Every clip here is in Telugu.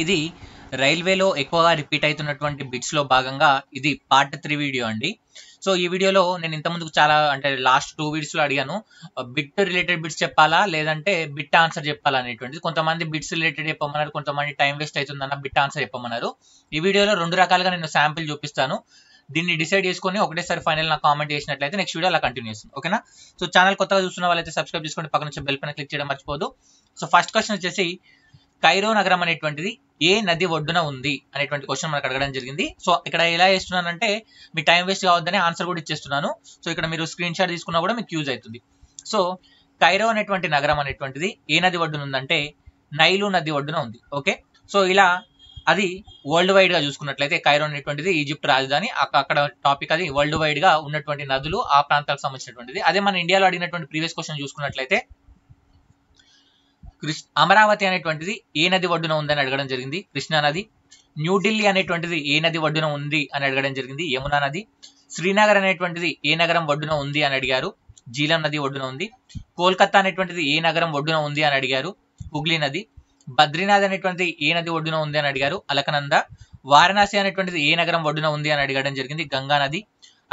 ఇది రైల్వేలో ఎక్కువగా రిపీట్ అవుతున్నటువంటి బిట్స్లో భాగంగా ఇది పార్ట్ 3 వీడియో అండి. సో ఈ వీడియోలో నేను ఇంతకుముందుకు చాలా అంటే లాస్ట్ 2 వీడియోస్లో అడిగాను బిట్ రిలేటెడ్ బిట్స్ చెప్పాలా లేదంటే బిట్ ఆన్సర్ చెప్పాలా అనేటువంటిది. కొంతమంది బిట్స్ రిలేటెడ్ చెప్పమన్నారు, కొంతమంది టైం వేస్ట్ అవుతుందన్న బిట్ ఆన్సర్ చెప్పమన్నారు. ఈ వీడియోలో 2 రకాలుగా నేను శాంపిల్ చూపిస్తాను. దీన్ని డిసైడ్ చేసుకొని ఒకటేసారి ఫైనల్ నాకు కామెంట్ చేసినట్లయితే నెక్స్ట్ వీడియో అలా కంటిన్యూ చేస్తాను. ఓకేనా? సో ఛానల్ కొత్తగా చూస్తున్న వాళ్ళైతే సబ్స్క్రైబ్ చేసుకోండి, పక్కన వచ్చే బెల్ పైన క్లిక్ చేయడం మర్చిపోదు. సో ఫస్ట్ క్వశ్చన్ వచ్చేసి కైరో నగరం అనేటువంటిది ఏ నది ఒడ్డున ఉంది అనేటువంటి క్వశ్చన్ మనకు అడగడం జరిగింది. సో ఇక్కడ ఎలా చేస్తున్నానంటే మీ టైం వేస్ట్ కావద్దని ఆన్సర్ కూడా ఇచ్చేస్తున్నాను. సో ఇక్కడ మీరు స్క్రీన్ షాట్ తీసుకున్నా కూడా మీకు యూజ్ అవుతుంది. సో కైరో అనేటువంటి నగరం అనేటువంటిది ఏ నది ఒడ్డున ఉందంటే నైలు నది ఒడ్డున ఉంది. ఓకే, సో ఇలా అది వరల్డ్ వైడ్ గా చూసుకున్నట్లయితే కైరో అనేటువంటిది ఈజిప్ట్ రాజధాని. అక్కడ టాపిక్ అది వరల్డ్ వైడ్ గా ఉన్నటువంటి నదులు ఆ ప్రాంతాలకు సంబంధించినటువంటిది. అదే మన ఇండియాలో అడిగినటువంటి ప్రీవియస్ క్వశ్చన్ చూసుకున్నట్లయితే అమరావతి అనేటువంటిది ఏ నది ఒడ్డున ఉందని అడగడం జరిగింది, కృష్ణా నది. న్యూఢిల్లీ అనేటువంటిది ఏ నది ఒడ్డున ఉంది అని అడగడం జరిగింది, యమునా నది. శ్రీనగర్ అనేటువంటిది ఏ నగరం ఒడ్డున ఉంది అని అడిగారు, జీలం నది ఒడ్డున ఉంది. కోల్కతా అనేటువంటిది ఏ నగరం ఒడ్డున ఉంది అని అడిగారు, హుగ్లీ నది. బద్రీనాథ్ అనేటువంటిది ఏ నది ఒడ్డున ఉంది అని అడిగారు, అలకనంద. వారణాసి అనేటువంటిది ఏ నగరం ఒడ్డున ఉంది అని అడగడం జరిగింది, గంగా నది.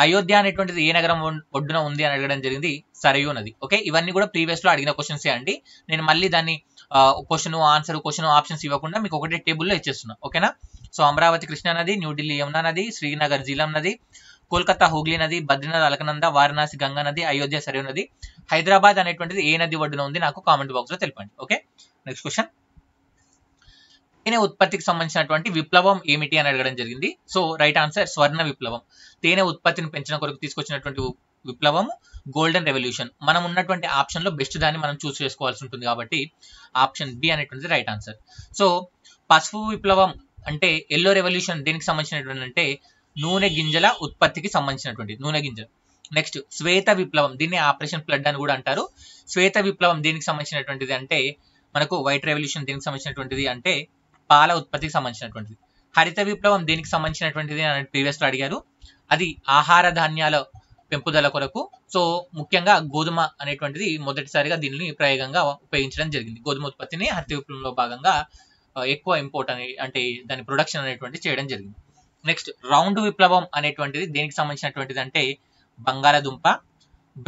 అయోధ్య అనేటువంటిది ఏ నగరం ఒడ్డున ఉంది అని అడగడం జరిగింది, సరయూ నది. ఓకే, ఇవన్నీ కూడా ప్రీవియస్ లో అడిగిన క్వశ్చన్సే అండి. నేను మళ్ళీ దాన్ని క్వశ్చన్ ఆన్సర్ క్వశ్చన్ ఆప్షన్స్ ఇవ్వకుండా మీకు ఒకటే టేబుల్లో ఇచ్చేస్తున్నా. ఓకేనా? సో అమరావతి కృష్ణా నది, న్యూఢిల్లీ యమునా నది, శ్రీనగర్ జీలం నది, కోల్కతా హుగ్లీ నది, బద్రీనాథ్ అలకనంద, వారణాసి గంగా నది, అయోధ్య సరయూ నది. హైదరాబాద్ అనేటువంటిది ఏ నది ఒడ్డున ఉంది నాకు కామెంట్ బాక్స్ లో తెలపండి. Okay, next question. తేనె ఉత్పత్తికి సంబంధించినటువంటి విప్లవం ఏమిటి అని అడగడం జరిగింది. సో రైట్ ఆన్సర్ స్వర్ణ విప్లవం. తేనె ఉత్పత్తిని పెంచడం కొరకు తీసుకొచ్చినటువంటి విప్లవం గోల్డెన్ రెవల్యూషన్. మనం ఉన్నటువంటి ఆప్షన్ లో బెస్ట్ దాన్ని మనం చూస్ చేసుకోవాల్సి ఉంటుంది కాబట్టి ఆప్షన్ బి అనేటువంటిది రైట్ ఆన్సర్. సో పసుపు విప్లవం అంటే ఎల్లో రెవల్యూషన్ దేనికి సంబంధించినటువంటి అంటే నూనె గింజల ఉత్పత్తికి సంబంధించినటువంటి నూనె గింజలు. నెక్స్ట్ శ్వేత విప్లవం, దీన్ని ఆపరేషన్ ఫ్లడ్ అని కూడా అంటారు. శ్వేత విప్లవం దేనికి సంబంధించినటువంటిది అంటే మనకు వైట్ రెవల్యూషన్ దేనికి సంబంధించినటువంటిది అంటే పాల ఉత్పత్తికి సంబంధించినటువంటిది. హరిత విప్లవం దేనికి సంబంధించినటువంటిది అని ప్రీవియస్ లో అడిగారు, అది ఆహార ధాన్యాల పెంపుదల కొరకు. సో ముఖ్యంగా గోధుమ అనేటువంటిది మొదటిసారిగా దీనిని ప్రయోగంగా ఉపయోగించడం జరిగింది. గోధుమ ఉత్పత్తిని హరిత విప్లవంలో భాగంగా ఎక్కువ ఇంపోర్ట్ అంటే దాని ప్రొడక్షన్ అనేటువంటి చేయడం జరిగింది. నెక్స్ట్ రౌండ్ విప్లవం అనేటువంటిది దేనికి సంబంధించినటువంటిది అంటే బంగాళదుంప.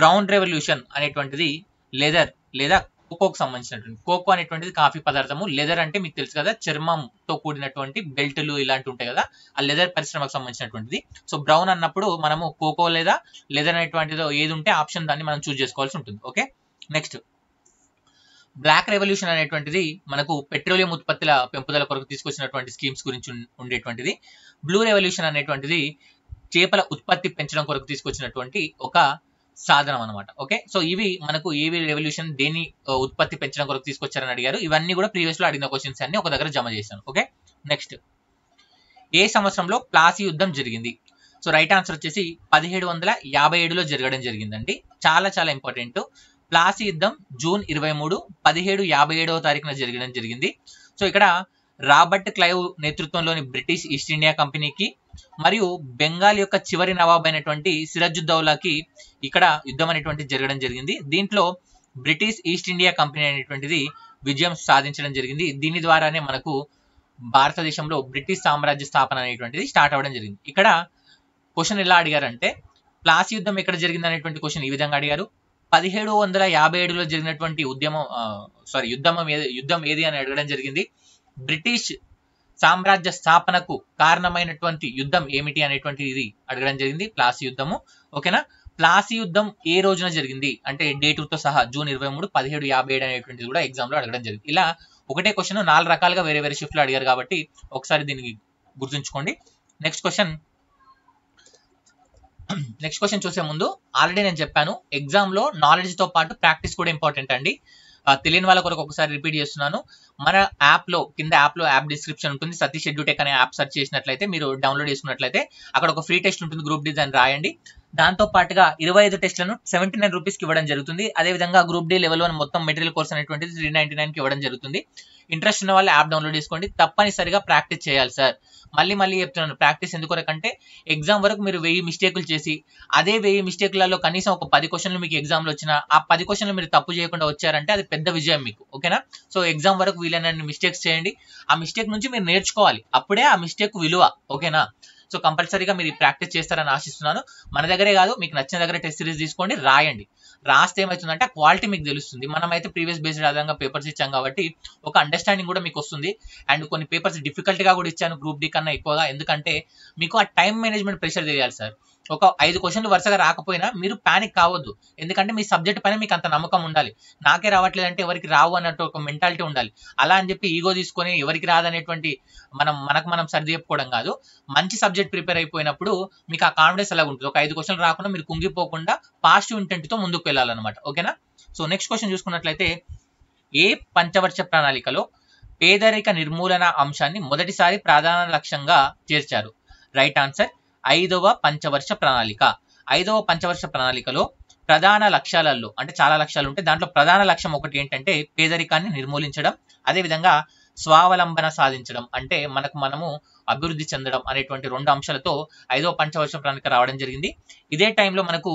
బ్రౌన్ రెవల్యూషన్ అనేటువంటిది లెదర్ లేదా కోకోకు సంబంధించినటువంటి. కోకో అనేటువంటిది కాఫీ పదార్థము. లెదర్ అంటే మీకు తెలుసు కదా, చర్మంతో కూడినటువంటి బెల్టులు ఇలాంటివి ఉంటాయి కదా, ఆ లెదర్ పరిశ్రమకు సంబంధించినటువంటిది. సో బ్రౌన్ అన్నప్పుడు మనము కోకో లేదా లెదర్ అనేటువంటిదో ఏది ఉంటే ఆప్షన్ దాన్ని మనం చూస్ చేసుకోవాల్సి ఉంటుంది. ఓకే, నెక్స్ట్ బ్లాక్ రెవల్యూషన్ అనేటువంటిది మనకు పెట్రోలియం ఉత్పత్తుల పెంపుదల కొరకు తీసుకొచ్చినటువంటి స్కీమ్స్ గురించి ఉండేటువంటిది. బ్లూ రెవల్యూషన్ అనేటువంటిది చేపల ఉత్పత్తి పెంచడం కొరకు తీసుకొచ్చినటువంటి ఒక సాధనం అనమాట. ఓకే, సో ఇవి మనకు ఏవి రెవల్యూషన్ దేని ఉత్పత్తి పెంచడం కొరకు తీసుకొచ్చారని అడిగారు. ఇవన్నీ కూడా ప్రీవియస్ లో అడిగిన క్వశ్చన్స్ అన్ని ఒక దగ్గర జమ చేశాను. ఓకే, నెక్స్ట్ ఏ సంవత్సరంలో ప్లాసీ యుద్ధం జరిగింది? సో రైట్ ఆన్సర్ వచ్చేసి 1757లో జరగడం జరిగిందండి. చాలా చాలా ఇంపార్టెంట్. ప్లాసీ యుద్ధం జూన్ 23, 1757వ తారీఖున జరగడం జరిగింది. సో ఇక్కడ రాబర్ట్ క్లైవ్ నేతృత్వంలోని బ్రిటిష్ ఈస్ట్ ఇండియా కంపెనీకి మరియు బెంగాల్ యొక్క చివరి నవాబ్ అయినటువంటి సిరాజుద్దౌలాకి ఇక్కడ యుద్ధం అనేటువంటి జరగడం జరిగింది. దీంట్లో బ్రిటిష్ ఈస్ట్ ఇండియా కంపెనీ అనేటువంటిది విజయం సాధించడం జరిగింది. దీని ద్వారానే మనకు భారతదేశంలో బ్రిటిష్ సామ్రాజ్య స్థాపన అనేటువంటిది స్టార్ట్ అవ్వడం జరిగింది. ఇక్కడ క్వశ్చన్ ఎలా అడిగారంటే ప్లాసీ యుద్ధం ఎక్కడ జరిగింది అనేటువంటి క్వశ్చన్ ఈ విధంగా అడిగారు. 1757లో జరిగినటువంటి యుద్ధం ఏది అని అడగడం జరిగింది. బ్రిటిష్ సామ్రాజ్య స్థాపనకు కారణమైనటువంటి యుద్ధం ఏమిటి అనేటువంటి ఇది అడగడం జరిగింది, ప్లాసీ యుద్ధము. ఓకేనా? ప్లాసీ యుద్ధం ఏ రోజున జరిగింది అంటే డేటుతో సహా జూన్ 23, 1757 అనేటువంటిది కూడా ఎగ్జామ్ లో అడగడం జరిగింది. ఇలా ఒకటే క్వశ్చన్ 4 రకాలుగా వేరే వేరే షిఫ్ట్ లో అడిగారు కాబట్టి ఒకసారి దీనికి గుర్తుంచుకోండి. నెక్స్ట్ క్వశ్చన్ చూసే ముందు ఆల్రెడీ నేను చెప్పాను ఎగ్జామ్ లో నాలెడ్జ్ తో పాటు ప్రాక్టీస్ కూడా ఇంపార్టెంట్ అండి. తెలియని వాళ్ళ కొరకు ఒకసారి రిపీట్ చేస్తున్నాను. మన యాప్ డిస్క్రిప్షన్ ఉంటుంది. సతీష్ ఎడ్యుటెక్ అనే యాప్ సెర్చ్ చేసినట్లయితే మీరు డౌన్లోడ్ చేసుకున్నట్లయితే అక్కడ ఒక ఫ్రీ టెస్ట్ ఉంటుంది, గ్రూప్ డిజైన్ రాయండి. దాంతో పాటుగా 25 టెస్ట్లను 79 రూపీస్ కి ఇవ్వడం జరుగుతుంది. అదేవిధంగా గ్రూప్ డి లెవెల్ 1 మొత్తం మెటీరియల్ కోర్స్ అనేటువంటిది 399 కి ఇవ్వడం జరుగుతుంది. ఇంట్రెస్ట్ ఉన్న వాళ్ళు యాప్ డౌన్లోడ్ చేసుకోండి. తప్పనిసరిగా ప్రాక్టీస్ చేయాలి సార్. మళ్ళీ చెప్తున్నాను, ప్రాక్టీస్ ఎందుకొరకంటే ఎగ్జామ్ వరకు మీరు 1000 మిస్టేకులు చేసి అదే 1000 మిస్టేకులలో కనీసం ఒక 10 క్వశ్చన్లు మీకు ఎగ్జామ్లో వచ్చినా ఆ 10 క్వశ్చన్లు మీరు తప్పు చేయకుండా వచ్చారంటే అది పెద్ద విజయం మీకు. ఓకేనా? సో ఎగ్జామ్ వరకు వీలైనన్ని మిస్టేక్స్ చేయండి. ఆ మిస్టేక్ నుంచి మీరు నేర్చుకోవాలి. అప్పుడే ఆ మిస్టేక్ విలువ. ఓకేనా? సో కంపల్సరీగా మీరు ప్రాక్టీస్ చేస్తారని ఆశిస్తున్నాను. మన దగ్గరే కాదు, మీకు నచ్చిన దగ్గర టెస్ట్ సిరీస్ తీసుకోండి, రాయండి. రాస్తే ఏమవుతుందంటే క్వాలిటీ మీకు తెలుస్తుంది. మనమైతే ప్రీవియస్ బేస్డ్ ఆధారంగా పేపర్స్ ఇచ్చాం కాబట్టి ఒక అండర్స్టాండింగ్ కూడా మీకు వస్తుంది. అండ్ కొన్ని పేపర్స్ డిఫికల్ట్గా కూడా ఇచ్చాను గ్రూప్ డి కన్నా ఎక్కువగా. ఎందుకంటే మీకు ఆ టైం మేనేజ్మెంట్ ప్రెషర్ తెలియాలి సార్. ఒక 5 క్వశ్చన్లు వరుసగా రాకపోయినా మీరు ప్యానిక్ కావద్దు. ఎందుకంటే మీ సబ్జెక్ట్ పైన మీకు అంత నమ్మకం ఉండాలి. నాకే రావట్లేదంటే ఎవరికి రావు అన్నట్టు ఒక మెంటాలిటీ ఉండాలి. అలా అని చెప్పి ఈగో తీసుకొని ఎవరికి రాదనేటువంటి మనం సర్ది చెప్పుకోవడం కాదు. మంచి సబ్జెక్ట్ ప్రిపేర్ అయిపోయినప్పుడు మీకు ఆ కాన్ఫిడెన్స్ అలా ఉంటుంది. ఒక 5 క్వశ్చన్లు రాకుండా మీరు కుంగిపోకుండా పాజిటివ్ ఇంటెంట్ తో ముందుకు వెళ్ళాలన్నమాట. ఓకేనా? సో నెక్స్ట్ క్వశ్చన్ చూసుకున్నట్లయితే, ఏ పంచవర్ష ప్రణాళికలో పేదరిక నిర్మూలన అంశాన్ని మొదటిసారి ప్రధాన లక్ష్యంగా చేర్చారు? రైట్ ఆన్సర్ 5వ పంచవర్ష ప్రణాళిక. 5వ పంచవర్ష ప్రణాళికలో ప్రధాన లక్ష్యాలలో, అంటే చాలా లక్ష్యాలు ఉంటాయి, దాంట్లో ప్రధాన లక్ష్యం ఒకటి ఏంటంటే పేదరికాన్ని నిర్మూలించడం, అదేవిధంగా స్వావలంబన సాధించడం, అంటే మనము అభివృద్ధి చెందడం అనేటువంటి 2 అంశాలతో 5వ పంచవర్ష ప్రణాళిక రావడం జరిగింది. ఇదే టైంలో మనకు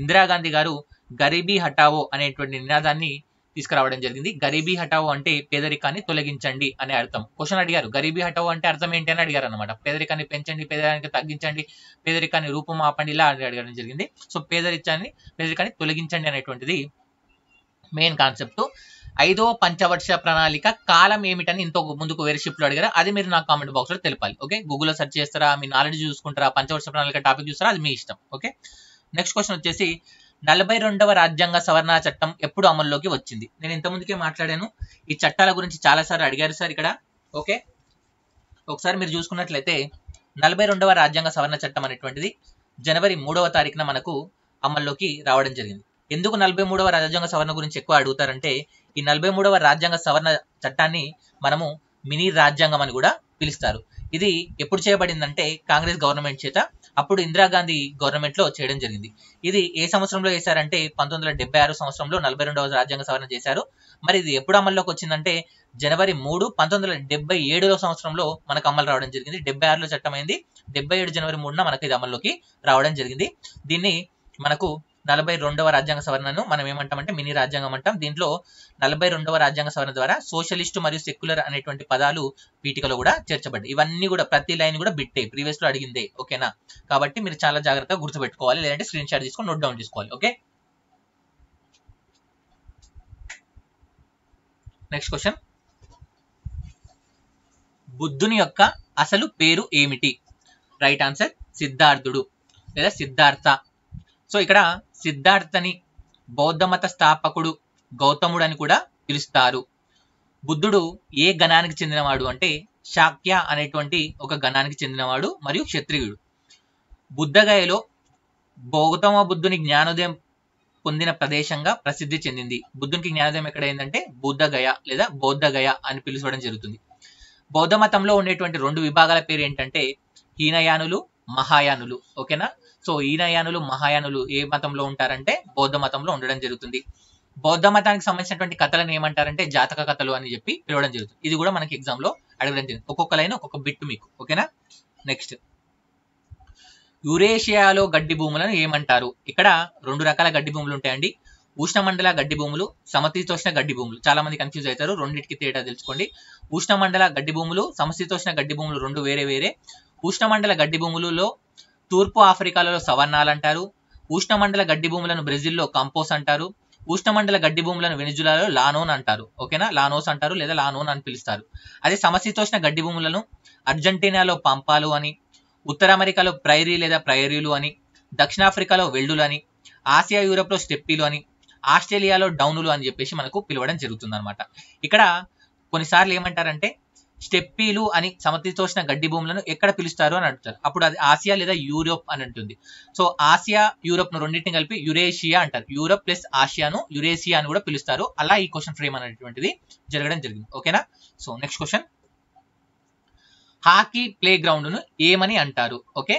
ఇందిరాగాంధీ గారు గరీబీ హటావో అనేటువంటి నినాదాన్ని తీసుకురావడం జరిగింది. గరీబీ హటావో అంటే పేదరికాన్ని తొలగించండి అనే అర్థం. క్వశ్చన్ అడిగారు, గరీబీ హటావో అంటే అర్థం ఏంటి అని అడిగారు అనమాట. పేదరికాన్ని పెంచండి, పేదరికాన్ని తగ్గించండి, పేదరికాన్ని రూపుమాపండి, ఇలా అడగడం జరిగింది. సో పేదరికాన్ని తొలగించండి అనేటువంటిది మెయిన్ కాన్సెప్ట్. 5వ పంచవర్ష ప్రణాళిక కాలం ఏమిటని ఇంత ముందుకు వేరే షిఫ్ట్లో అడిగారు. అది మీరు నాకు కామెంట్ బాక్స్ లో తెలపాలి. ఓకే, గూగుల్లో సెర్చ్ చేస్తారా, మీ నాలెడ్జ్ చూసుకుంటారా, పంచవర్ష ప్రణాళిక టాపిక్ చూస్తారా, అది మీ ఇష్టం. ఓకే, నెక్స్ట్ క్వశ్చన్ వచ్చేసి 42వ రాజ్యాంగ సవరణ చట్టం ఎప్పుడు అమల్లోకి వచ్చింది? నేను ఇంతకుముందుకే మాట్లాడాను. ఈ చట్టాల గురించి చాలా సార్లు అడిగారు సార్ ఇక్కడ. ఓకే, ఒకసారి మీరు చూసుకున్నట్లయితే 42వ రాజ్యాంగ సవరణ చట్టం అనేటువంటిది జనవరి 3వ తారీఖున మనకు అమల్లోకి రావడం జరిగింది. ఎందుకు 43వ రాజ్యాంగ సవరణ గురించి ఎక్కువ అడుగుతారంటే, ఈ 43వ రాజ్యాంగ సవరణ చట్టాన్ని మనము మినీ రాజ్యాంగం అని కూడా పిలుస్తారు. ఇది ఎప్పుడు చేయబడిందంటే కాంగ్రెస్ గవర్నమెంట్ చేత, అప్పుడు ఇందిరాగాంధీ గవర్నమెంట్ లో చేయడం జరిగింది. ఇది ఏ సంవత్సరంలో చేశారంటే 1976 సంవత్సరంలో 42వ రాజ్యాంగ సవరణ చేశారు. మరి ఇది ఎప్పుడు అమల్లోకి వచ్చిందంటే జనవరి 3, 1977 సంవత్సరంలో మనకు అమలు రావడం జరిగింది. 76లో చట్టమైంది, 77 జనవరి 3న మనకి ఇది అమల్లోకి రావడం జరిగింది. దీన్ని మనకు 42వ రాజ్యాంగ సవరణను మనం ఏమంటామంటే మినీ రాజ్యాంగం అంటాం. దీంట్లో 42వ రాజ్యాంగ సవరణ ద్వారా సోషలిస్టు మరియు సెక్యులర్ అనేటువంటి పదాలు వీటికలో కూడా చేర్చబడ్డాయి. ఇవన్నీ కూడా ప్రతి లైన్ కూడా బిట్టే, ప్రీవియస్ లో అడిగిందే. ఓకేనా? కాబట్టి మీరు చాలా జాగ్రత్తగా గుర్తుపెట్టుకోవాలి, లేదంటే స్క్రీన్ షాట్ తీసుకొని నోట్ డౌన్ చేసుకోవాలి. ఓకే, నెక్స్ట్ క్వశ్చన్, బుద్ధుని యొక్క అసలు పేరు ఏమిటి? రైట్ ఆన్సర్ సిద్ధార్థుడు లేదా సిద్ధార్థ. సో ఇక్కడ సిద్ధార్థని బౌద్ధ మత స్థాపకుడు గౌతముడు అని కూడా పిలుస్తారు. బుద్ధుడు ఏ గణానికి చెందినవాడు అంటే శాక్య అనేటువంటి ఒక గణానికి చెందినవాడు మరియు క్షత్రియుడు. బుద్ధగయలో గౌతమ బుద్ధుని జ్ఞానోదయం పొందిన ప్రదేశంగా ప్రసిద్ధి చెందింది. బుద్ధునికి జ్ఞానోదయం ఎక్కడైందంటే బుద్ధగయ లేదా బౌద్ధగయ అని పిలువడం జరుగుతుంది. బౌద్ధ మతంలో ఉండేటువంటి 2 విభాగాల పేరు ఏంటంటే హీనయానులు, మహాయానులు. ఓకేనా? సో హీనయానులు, మహాయానులు ఏ మతంలో ఉంటారంటే బౌద్ధ మతంలో ఉండడం జరుగుతుంది. బౌద్ధ మతానికి సంబంధించినటువంటి కథలను ఏమంటారంటే జాతక కథలు అని చెప్పి పిలవడం జరుగుతుంది. ఇది కూడా మనకి ఎగ్జామ్ లో అడగడం జరిగింది. ఒక్కొక్క లైన్ ఒక్కొక్క బిట్ మీకు. ఓకేనా? నెక్స్ట్, యురేషియాలో గడ్డి భూములను ఏమంటారు? ఇక్కడ 2 రకాల గడ్డి భూములు ఉంటాయండి. ఉష్ణమండల గడ్డి భూములు, సమశీతోష్ణ గడ్డి భూములు. చాలా మంది కన్ఫ్యూజ్ అవుతారు, రెండింటికి తేడా తెలుసుకోండి. ఉష్ణమండల గడ్డి భూములు, సమశీతోష్ణ గడ్డి భూములు 2 వేరే వేరే. ఉష్ణమండల గడ్డి భూములలో తూర్పు ఆఫ్రికాలో సవర్నాలు అంటారు. ఉష్ణమండల గడ్డి భూములను బ్రెజిల్లో కంపోస్ అంటారు. ఉష్ణమండల గడ్డి భూములను వెనిజులాలో లానోన్ అంటారు. ఓకేనా? లానోస్ అంటారు లేదా లానోన్ అని పిలుస్తారు. అదే సమశీతోష్ణ గడ్డి భూములను అర్జెంటీనాలో పంపాలు అని, ఉత్తర అమెరికాలో ప్రైరీ లేదా ప్రైరీలు అని, దక్షిణాఫ్రికాలో వెల్డులు అని, ఆసియా యూరోప్ లో స్టెప్పీలు అని, ఆస్ట్రేలియాలో డౌనులు అని చెప్పేసి మనకు పిలవడం జరుగుతుంది అనమాట. ఇక్కడ కొన్నిసార్లు ఏమంటారంటే స్టెప్పీలు అని సమశీతోష్ణ గడ్డి భూములను ఎక్కడ పిలుస్తారు అని అడుగుతారు. అప్పుడు అది ఆసియా లేదా యూరోప్ అని ఉంటుంది. సో ఆసియా యూరోప్ ను రెండింటిని కలిపి యురేషియా అంటారు. యూరోప్ ప్లస్ ఆసియాను యురేషియా అని కూడా పిలుస్తారు. అలా ఈ క్వశ్చన్ ఫ్రేమ్ అనేటువంటిది జరగడం జరిగింది. ఓకేనా? So next question, hockey play ground ను ఏమని అంటారు? Okay,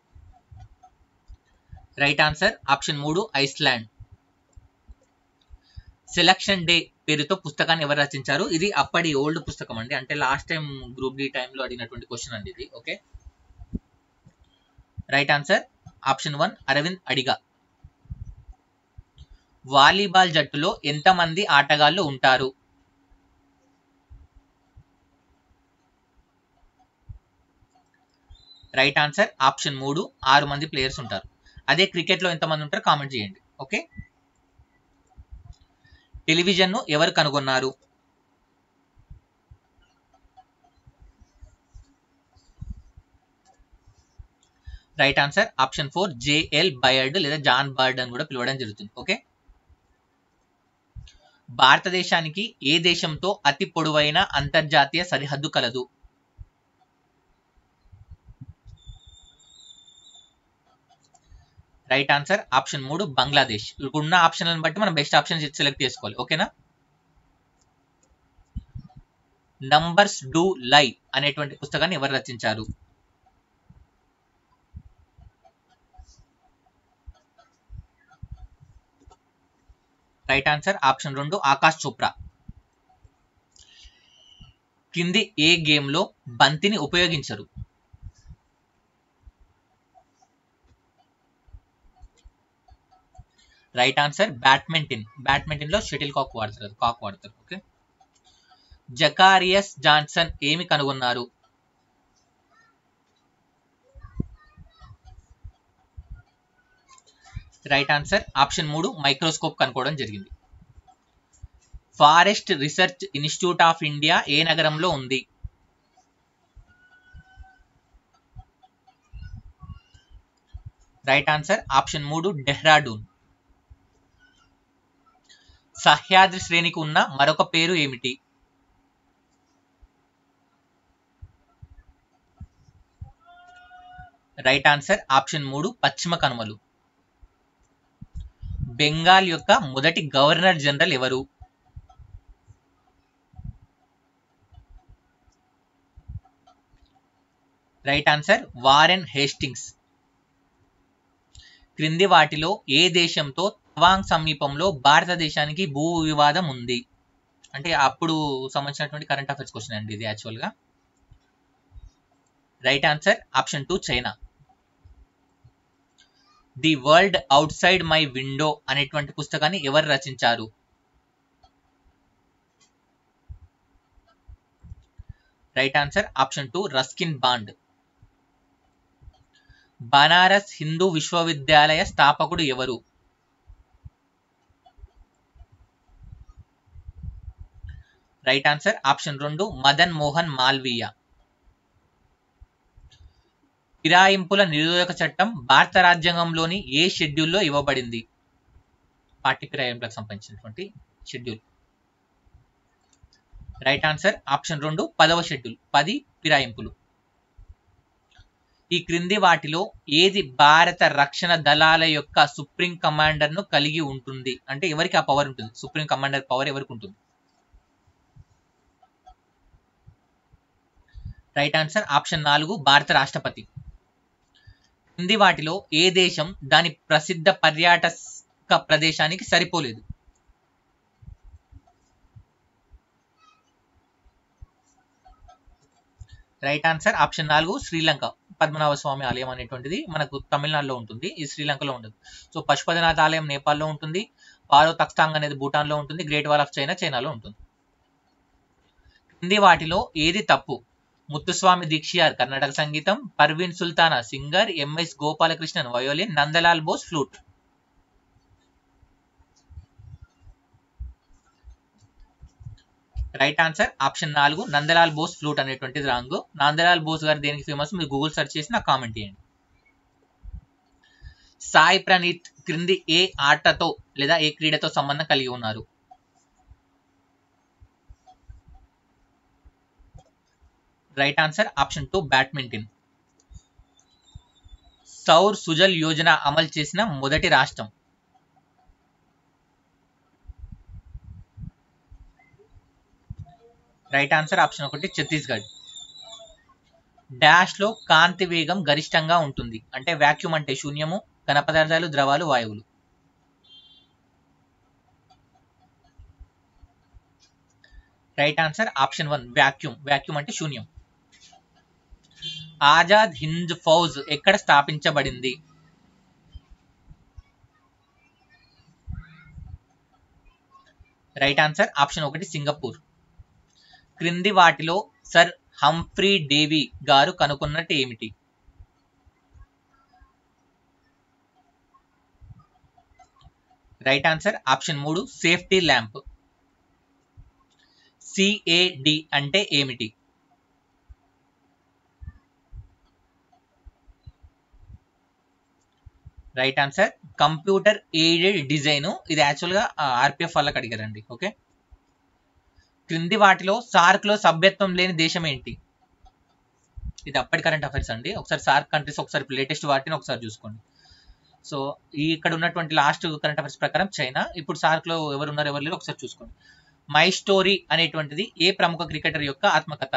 right answer option 3 Iceland. Selection day పేరుతో పుస్తకాన్ని ఎవరు రచించారు? ఇది అప్పటి ఓల్డ్ పుస్తకం అండి, అంటే లాస్ట్ టైం గ్రూప్ డి టైంలో అడిగినటువంటి క్వశ్చన్ అండి ఇది. Okay, right answer option 1 Arvind అడిగా. వాలీబాల్ జట్టులో ఎంతమంది ఆటగాళ్లు ఉంటారు? రైట్ ఆన్సర్ ఆప్షన్ 3 6 మంది ప్లేయర్స్ ఉంటారు. అదే క్రికెట్ లో ఎంతమంది ఉంటారు కామెంట్ చేయండి. ఓకే, టెలివిజన్ ను ఎవరు కనుగొన్నారు? Right answer option 4 JL Baird లేదా జాన్ బర్డ్ అని కూడా పిలవడం జరుగుతుంది. ఓకే, భారతదేశానికి ఏ దేశంతో అతి పొడవైన అంతర్జాతీయ సరిహద్దు కలదు? Right answer option 3 Bangladesh. ఉన్న ఆప్షన్లను బట్టి మనం బెస్ట్ ఆప్షన్ సెలెక్ట్ చేసుకోవాలి. ఓకేనా, నంబర్స్ డూ లై అనేటువంటి పుస్తకాన్ని ఎవరు రచించారు? Right answer option 2 Akash Chopra. కింది ఏ గేమ్ లో బంతిని ఉపయోగించరు? Right answer badminton. బ్యాడ్మింటన్ లో షటిల్ కాక్ వాడతారు. ఓకే, జకారియస్ జాన్సన్ ఏమి కనుగొన్నారు? రైట్ ఆన్సర్ ఆప్షన్ 3 మైక్రోస్కోప్ కనుక్కోవడం జరిగింది. Forest research institute of India ఏ నగరంలో ఉంది? Right answer option 3 Dehradun. Sahyadri శ్రేణికి ఉన్న మరొక పేరు ఏమిటి? రైట్ ఆన్సర్ ఆప్షన్ 3 పశ్చిమ కనుమలు. బెంగాల్ యొక్క మొదటి గవర్నర్ జనరల్ ఎవరు? Right answer Warren Hastings. క్రింది వాటిలో ఏ దేశంతో తవాంగ్ సమీపంలో భారతదేశానికి భూ వివాదం ఉంది? అంటే అప్పుడు సంబంధించినటువంటి కరెంట్ అఫైర్స్ క్వశ్చన్ అండి ఇది యాక్చువల్గా. Right answer option 2 China. The world outside my window అనేటువంటి పుస్తకాన్ని ఎవరు రచించారు? Right answer option 2 Ruskin Bond. Banaras Hindu విశ్వవిద్యాలయ స్థాపకుడు ఎవరు? Right answer option 2 Madan Mohan Malviya. ఫిరాయింపుల నిరోధక చట్టం భారత రాజ్యాంగంలోని ఏ షెడ్యూల్లో ఇవ్వబడింది? పార్టీ ఫిరాయింపులకు సంబంధించినటువంటి షెడ్యూల్. రైట్ ఆన్సర్ ఆప్షన్ 2 10వ షెడ్యూల్, 10 ఫిరాయింపులు. ఈ క్రింది వాటిలో ఏది భారత రక్షణ దళాల యొక్క సుప్రీం కమాండర్ ను కలిగి ఉంటుంది? అంటే ఎవరికి ఆ పవర్ ఉంటుంది? సుప్రీం కమాండర్ పవర్ ఎవరికి ఉంటుంది? రైట్ ఆన్సర్ ఆప్షన్ 4 భారత రాష్ట్రపతి. కింది వాటిలో ఏ దేశం దాని ప్రసిద్ధ పర్యాటక ప్రదేశానికి సరిపోలేదు? Right answer option 4 Sri Lanka. Padmanabha Swamy ఆలయం అనేటువంటిది మనకు తమిళనాడులో ఉంటుంది, ఇది శ్రీలంకలో ఉంటుంది. సో పశుపతినాథ ఆలయం నేపాల్లో ఉంటుంది, పారో తఖ్తాంగ్ అనేది భూటాన్లో ఉంటుంది, గ్రేట్ వాల్ ఆఫ్ చైనా చైనాలో ఉంటుంది. కింది వాటిలో ఏది తప్పు? ముత్తుస్వామి దీక్షియార్ కర్ణాటక సంగీతం, Parveen Sultana singer, MS Gopalakrishnan violin, Nandalal Bose flute. Right answer option 4 Nandalal Bose flute అనేటువంటిది రాంగ్. నందలాల్ బోస్ గారు దేనికి ఫేమస్ మీరు గూగుల్ సెర్చ్ చేసి నాకు కామెంట్ చేయండి. సాయి ప్రణీత్ క్రింది ఏ ఆటతో లేదా ఏ క్రీడతో సంబంధం కలిగి ఉన్నారు? Right answer option 2 badminton. Sorrow Sujal Yojana అమలు చేసిన మొదటి రాష్ట్రం? Right answer option 1 Chhattisgarh. Dash లో కాంతి వేగం గరిష్టంగా ఉంటుంది? అంటే వాక్యూమ్ అంటే శూన్యము, ఘన పదార్థాలు, ద్రవాలు, వాయువులు. Right answer option 1 vacuum. Vacuum అంటే శూన్యం. ఆజాద్ హింద్ ఫౌజ్ ఎక్కడ స్థాపించబడింది? Right answer option 1 Singapore. క్రింది వాటిలో సర్ హంఫ్రీ డేవి గారు కనుగొన్నట్టు ఏమిటి? Right answer option 3 safety lamp. CAD అంటే ఏమిటి? Right answer computer aided design. ఇది యాక్చువల్గా RPF వాళ్ళకి అడిగారండి. ఓకే. క్రింది వాటిలో సార్క్ లో సభ్యత్వం లేని దేశం ఏంటి? ఇది అప్పటి కరెంట్ అఫైర్స్ అండి. ఒకసారి సార్క్ కంట్రీస్ ఒకసారి లేటెస్ట్ వాటిని ఒకసారి చూసుకోండి. సో ఇక్కడ ఉన్నటువంటి లాస్ట్ కరెంట్ అఫైర్స్ ప్రకారం చైనా. ఇప్పుడు సార్క్ లో ఎవరున్నారు ఎవరు లేరు ఒకసారి చూసుకోండి. మై స్టోరీ అనేటువంటిది ఏ ప్రముఖ క్రికెటర్ యొక్క ఆత్మకథ?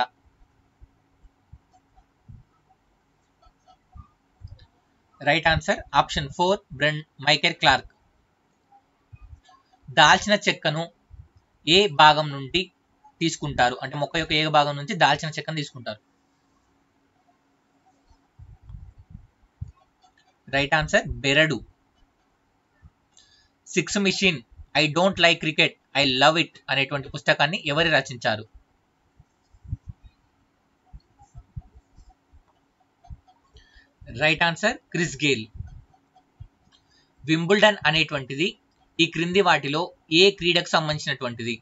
Right answer option 4 Michael Clarke. దాల్చిన చెక్కను ఏ భాగం నుండి తీసుకుంటారు? అంటే మొక్క యొక్క ఏ భాగం నుంచి దాల్చిన చెక్కను తీసుకుంటారు? రైట్ ఆన్సర్ బెరడు. 6 machine I don't like cricket I love it అనేటువంటి పుస్తకాన్ని ఎవరు రచించారు? Right answer Chris Gayle. Wimbledon అనేటువంటిది ఈ క్రింది వాటిలో ఏ క్రీడకు సంబంధించినటువంటిది?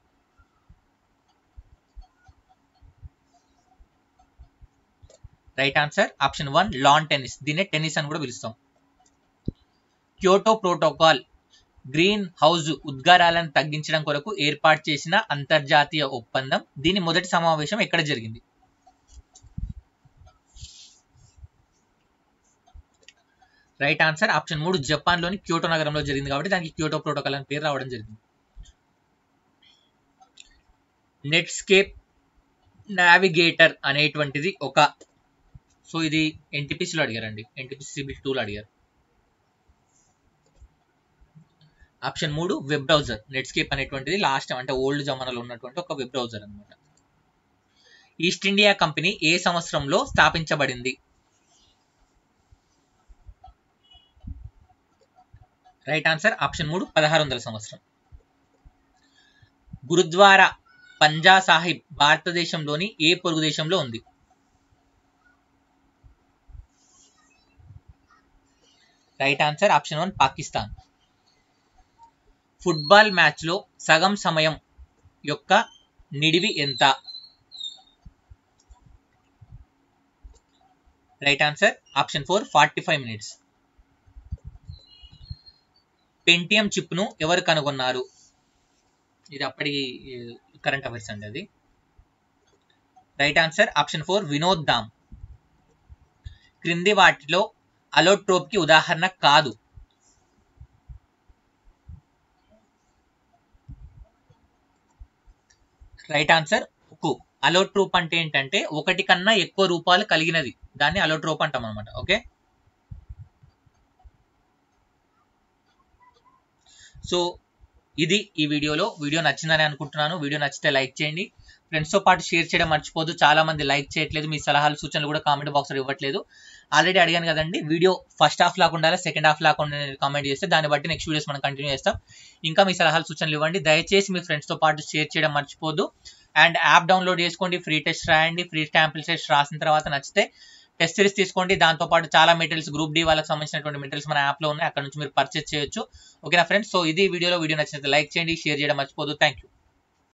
Right answer option 1 lawn tennis. దీన్నే టెన్నిస్ అని కూడా పిలుస్తాం. క్యోటో ప్రోటోకాల్ గ్రీన్ హౌస్ ఉద్గారాలను తగ్గించడం కొరకు ఏర్పాటు చేసిన అంతర్జాతీయ ఒప్పందం. దీని మొదటి సమావేశం ఎక్కడ జరిగింది? రైట్ ఆన్సర్ ఆప్షన్ 3 జపాన్ లోని క్యోటో నగరంలో జరిగింది కాబట్టి దానికి క్యోటో ప్రోటోకాల్ అని పేరు రావడం జరిగింది. నెట్స్కేప్ నావిగేటర్ అనేటువంటిది ఒక సో ఇది NTPC లో అడిగారండి. NTPC CBT 2 లో అడిగారు. Option 3 web browser. నెట్స్కేప్ అనేటువంటిది లాస్ట్ అంటే ఓల్డ్ జమానాలో ఉన్నటువంటి ఒక వెబ్ బ్రౌజర్ అనమాట. ఈస్ట్ ఇండియా కంపెనీ ఏ సంవత్సరంలో స్థాపించబడింది? రైట్ ఆన్సర్ ఆప్షన్ 3 1600 సంవత్సరం. గురుద్వారా పంజా సాహిబ్ భారతదేశంలోని ఏ పొరుగు దేశంలో ఉంది? Right answer option 1 Pakistan. Football match లో సగం సమయం యొక్క నిడివి ఎంత? Right answer option 4 45 minutes. Pentium chip ను ఎవరు కనుగొన్నారు? ఇది అప్పటి కరెంట్ అఫైర్స్ అండి అది. Right answer option 4 Vinod Dham. క్రింది వాటిలో అలోట్రోప్ కి ఉదాహరణ కాదు? రైట్ ఆన్సర్ ఉక్కు. అలోట్రోప్ అంటే ఏంటంటే ఒకటి కన్నా ఎక్కువ రూపాలు కలిగినది, దాన్ని అలోట్రోప్ అంటాం అనమాట. ఓకే. సో ఇది ఈ వీడియో నచ్చిందని అనుకుంటున్నాను. వీడియో నచ్చితే లైక్ చేయండి, ఫ్రెండ్స్ తో పాటు షేర్ చేయడం మర్చిపోదు. చాలా మంది లైక్ చేయట్లేదు, మీ సలహాలు సూచనలు కూడా కామెంట్ బాక్స్ లో ఇవ్వట్లేదు. ఆల్రెడీ అడిగాను కదండి, వీడియో ఫస్ట్ హాఫ్ లాగా ఉండాలి సెకండ్ హాఫ్ లాగా కామెంట్ చేస్తే దాన్ని బట్టి నెక్స్ట్ వీడియోస్ మనం కంటిన్యూ చేస్తాం. ఇంకా మీ సలహాలు సూచనలు ఇవ్వండి. దయచేసి మీ ఫ్రెండ్స్ తో పాటు షేర్ చేయడం మర్చిపోదు. అండ్ యాప్ డౌన్లోడ్ చేసుకోండి, ఫ్రీ టెస్ట్ రాయండి. ఫ్రీ శాంపిల్ టెస్ట్ రాసిన తర్వాత నచ్చితే టెస్ట్ సిరీస్ తీసుకోండి. దాంతోపాటు చాలా మెటీరియల్స్ గ్రూప్ డి వాళ్ళకి సంబంధించినటువంటి మెటీరియల్స్ మన యాప్ లో ఉన్నాయి, అక్కడ నుంచి మీరు పర్చేస్ చేయొచ్చు. ఓకేనా ఫ్రెండ్స్? సో ఇది వీడియో నచ్చినట్లయితే లైక్ చేయండి, షేర్ చేయడం మర్చిపోదు. Thank you.